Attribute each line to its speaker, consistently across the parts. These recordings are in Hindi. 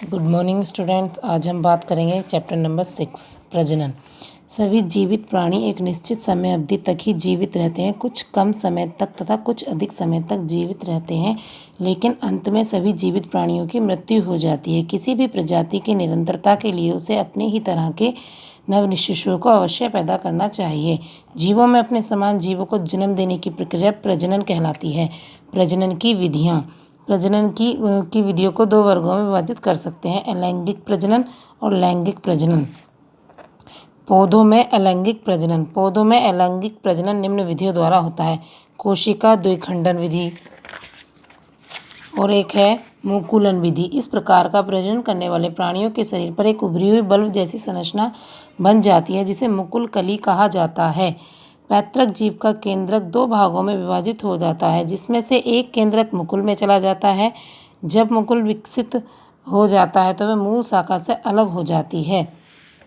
Speaker 1: Good morning students. आज हम बात करेंगे चैप्टर नंबर 6 प्रजनन। सभी जीवित प्राणी एक निश्चित समय अवधि तक ही जीवित रहते हैं। कुछ कम समय तक तथा कुछ अधिक समय तक जीवित रहते हैं, लेकिन अंत में सभी जीवित प्राणियों की मृत्यु हो जाती है। किसी भी प्रजाति की निरंतरता के लिए उसे अपने ही तरह के नव शिशुओं को अवश्य पैदा करना चाहिए। जीवों में अपने समान जीवों को जन्म देने की प्रक्रिया प्रजनन कहलाती है। प्रजनन की विधियाँ। प्रजनन की विधियों को दो वर्गों में विभाजित कर सकते हैं, अलैंगिक प्रजनन और लैंगिक प्रजनन। पौधों में अलैंगिक प्रजनन। पौधों में अलैंगिक प्रजनन निम्न विधियों द्वारा होता है। कोशिका द्विखंडन विधि और एक है मुकुलन विधि। इस प्रकार का प्रजनन करने वाले प्राणियों के शरीर पर एक उभरी हुई बल्ब जैसी संरचना बन जाती है, जिसे मुकुल कली कहा जाता है। पैतृक जीव का केंद्रक दो भागों में विभाजित हो जाता है, जिसमें से एक केंद्रक मुकुल में चला जाता है। जब मुकुल विकसित हो जाता है तो वह मूल शाखा से अलग हो जाती है।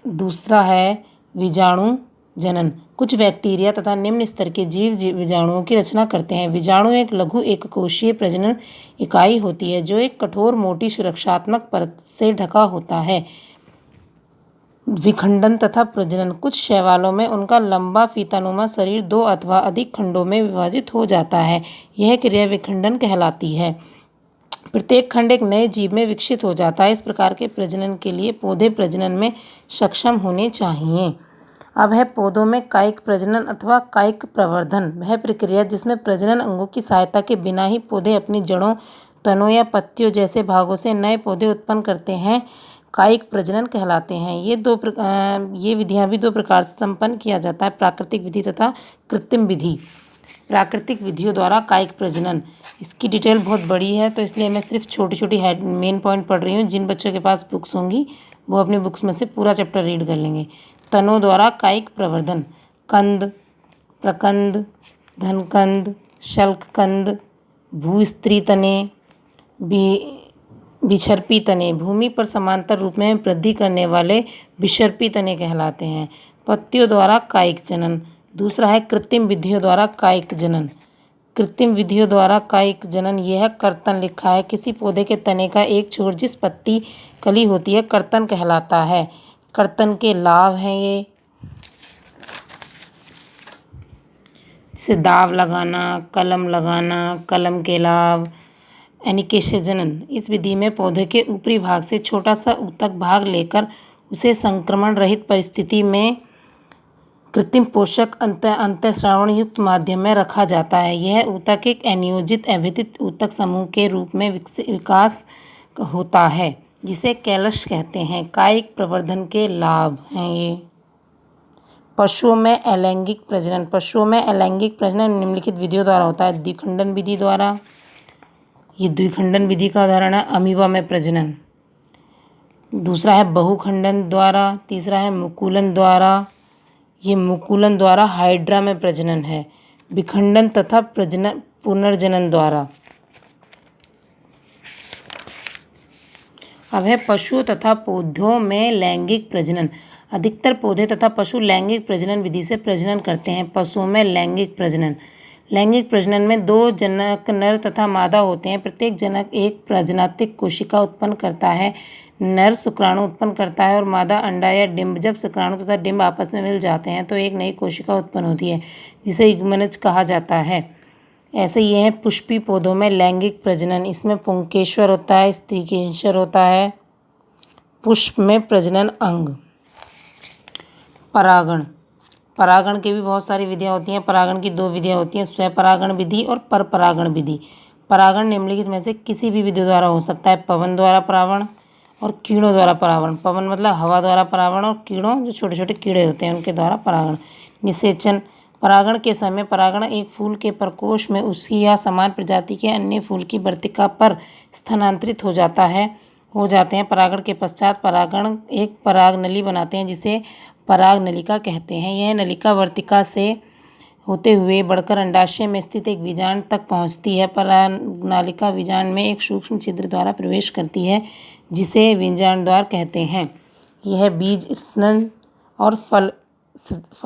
Speaker 1: दूसरा है बीजाणु जनन। कुछ बैक्टीरिया तथा निम्न स्तर के जीव बीजाणुओं की रचना करते हैं। बीजाणु एक लघु एककोशीय प्रजनन इकाई होती है, जो एक कठोर मोटी सुरक्षात्मक परत से ढका होता है। विखंडन तथा प्रजनन। कुछ शैवालों में उनका लंबा फीतानुमा शरीर दो अथवा अधिक खंडों में विभाजित हो जाता है। यह क्रिया विखंडन कहलाती है। प्रत्येक खंड एक नए जीव में विकसित हो जाता है। इस प्रकार के प्रजनन के लिए पौधे प्रजनन में सक्षम होने चाहिए। अब है पौधों में कायिक प्रजनन अथवा कायिक प्रवर्धन। वह प्रक्रिया जिसमें प्रजनन अंगों की सहायता के बिना ही पौधे अपनी जड़ों, तनों या पत्तियों जैसे भागों से नए पौधे उत्पन्न करते हैं, कायिक प्रजनन कहलाते हैं। ये विधियां भी दो प्रकार से संपन्न किया जाता है, प्राकृतिक विधि तथा कृत्रिम विधि। प्राकृतिक विधियों द्वारा कायिक प्रजनन, इसकी डिटेल बहुत बड़ी है, तो इसलिए मैं सिर्फ छोटी छोटी मेन पॉइंट पढ़ रही हूँ। जिन बच्चों के पास बुक्स होंगी वो अपनी बुक्स में से पूरा चैप्टर रीड कर लेंगे। तनों द्वारा कायिक प्रवर्धन। कंद, प्रकंद, धनकंद, शल्ककंद, भूस्त्री तने, बिछर्पी तने। भूमि पर समांतर रूप में वृद्धि करने वाले बिछर्पी तने कहलाते हैं। पत्तियों द्वारा कायिक जनन। दूसरा है कृत्रिम विधियों द्वारा कायिक जनन। कृत्रिम विधियों द्वारा कायिक जनन, यह कर्तन लिखा है। किसी पौधे के तने का एक छोर जिस पत्ती कली होती है, कर्तन कहलाता है। कर्तन के लाभ हैं ये, जैसे दाव लगाना, कलम लगाना। कलम के लाभ। एनिकेशन जनन। इस विधि में पौधे के ऊपरी भाग से छोटा सा ऊतक भाग लेकर उसे संक्रमण रहित परिस्थिति में कृत्रिम पोषक अंतःस्रावण युक्त माध्यम में रखा जाता है। यह ऊतक एक अनियोजित अभिदित ऊतक समूह के रूप में विकास होता है, जिसे कैलस कहते हैं। कायिक प्रवर्धन के लाभ हैं ये। पशुओं में अलैंगिक प्रजनन। पशुओं में अलैंगिक प्रजनन निम्नलिखित विधियों द्वारा होता है। द्विखंडन विधि द्वारा। ये द्विखंडन विधि का उदाहरण है अमीबा में प्रजनन। दूसरा है बहुखंडन द्वारा। तीसरा है मुकुलन द्वारा। ये मुकुलन द्वारा हाइड्रा में प्रजनन है। विखंडन तथा पुनर्जनन द्वारा। अब है पशुओं तथा पौधों में लैंगिक प्रजनन। अधिकतर पौधे तथा पशु लैंगिक प्रजनन विधि से प्रजनन करते हैं। पशुओं में लैंगिक प्रजनन। लैंगिक प्रजनन में दो जनक नर तथा मादा होते हैं। प्रत्येक जनक एक प्रजनात्मक कोशिका उत्पन्न करता है। नर शुक्राणु उत्पन्न करता है और मादा अंडा या डिंब। जब शुक्राणु तथा डिंब आपस में मिल जाते हैं तो एक नई कोशिका उत्पन्न होती है, जिसे युग्मनज कहा जाता है। ऐसे ये हैं पुष्पी पौधों में लैंगिक प्रजनन। इसमें पुंकेश्वर होता है, स्त्रीकेश्वर होता है। पुष्प में प्रजनन अंग। परागण। परागण की भी बहुत सारी विधियाँ होती हैं। परागण की दो विधियाँ होती हैं, स्वपरागण विधि और परपरागण विधि। परागण निम्नलिखित में से किसी भी विधि द्वारा हो सकता है। पवन द्वारा परागण और कीड़ों द्वारा परागण। पवन मतलब हवा द्वारा परागण और कीड़ों जो छोटे छोटे कीड़े होते हैं उनके द्वारा परागण। निषेचन। परागण के समय परागण एक फूल के प्रकोष्ठ में उसी या समान प्रजाति के अन्य फूल की वर्तिका पर स्थानांतरित हो जाते हैं। परागण के पश्चात परागण एक पराग नली बनाते हैं, जिसे पराग नलिका कहते हैं। यह नलिका वर्तिका से होते हुए बढ़कर अंडाशय में स्थित एक बीजांड तक पहुंचती है। परागनालिका बीजांड में एक सूक्ष्म छिद्र द्वारा प्रवेश करती है, जिसे बीजांड द्वार कहते हैं। यह बीज स्खलन और फल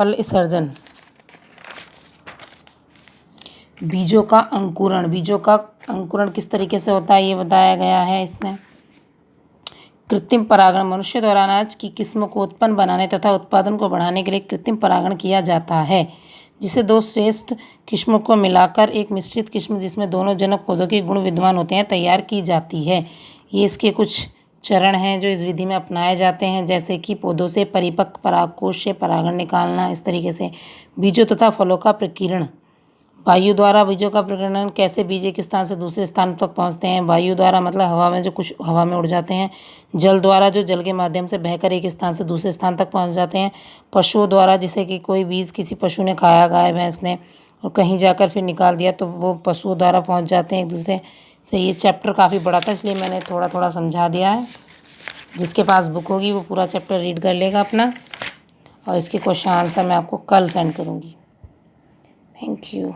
Speaker 1: विसर्जन। बीजों का अंकुरण। बीजों का अंकुरण किस तरीके से होता है ये बताया गया है इसमें। कृत्रिम परागण मनुष्य द्वारा अनाज की किस्मों को उत्पन्न बनाने तथा उत्पादन को बढ़ाने के लिए कृत्रिम परागण किया जाता है, जिसे दो श्रेष्ठ किस्मों को मिलाकर एक मिश्रित किस्म जिसमें दोनों जनक पौधों के गुण विद्यमान होते हैं तैयार की जाती है। ये इसके कुछ चरण हैं जो इस विधि में अपनाए जाते हैं, जैसे कि पौधों से परिपक्व परागकोश से परागण निकालना, इस तरीके से बीजों तथा फलों का प्रकीर्णन। वायु द्वारा बीजों का प्रकीर्णन कैसे बीज एक स्थान से दूसरे स्थान तक पहुंचते हैं। वायु द्वारा मतलब हवा में, जो कुछ हवा में उड़ जाते हैं। जल द्वारा, जो जल के माध्यम से बहकर एक स्थान से दूसरे स्थान तक पहुंच जाते हैं। पशुओं द्वारा, जैसे कि कोई बीज किसी पशु ने खाया, गाय भैंस ने, और कहीं जाकर फिर निकाल दिया तो वो पशुओं द्वारा पहुँच जाते हैं एक दूसरे से। ये चैप्टर काफ़ी बड़ा था, इसलिए मैंने थोड़ा थोड़ा समझा दिया है। जिसके पास बुक होगी वो पूरा चैप्टर रीड कर लेगा अपना, और इसके क्वेश्चन आंसर मैं आपको कल सेंड करूँगी। Thank you.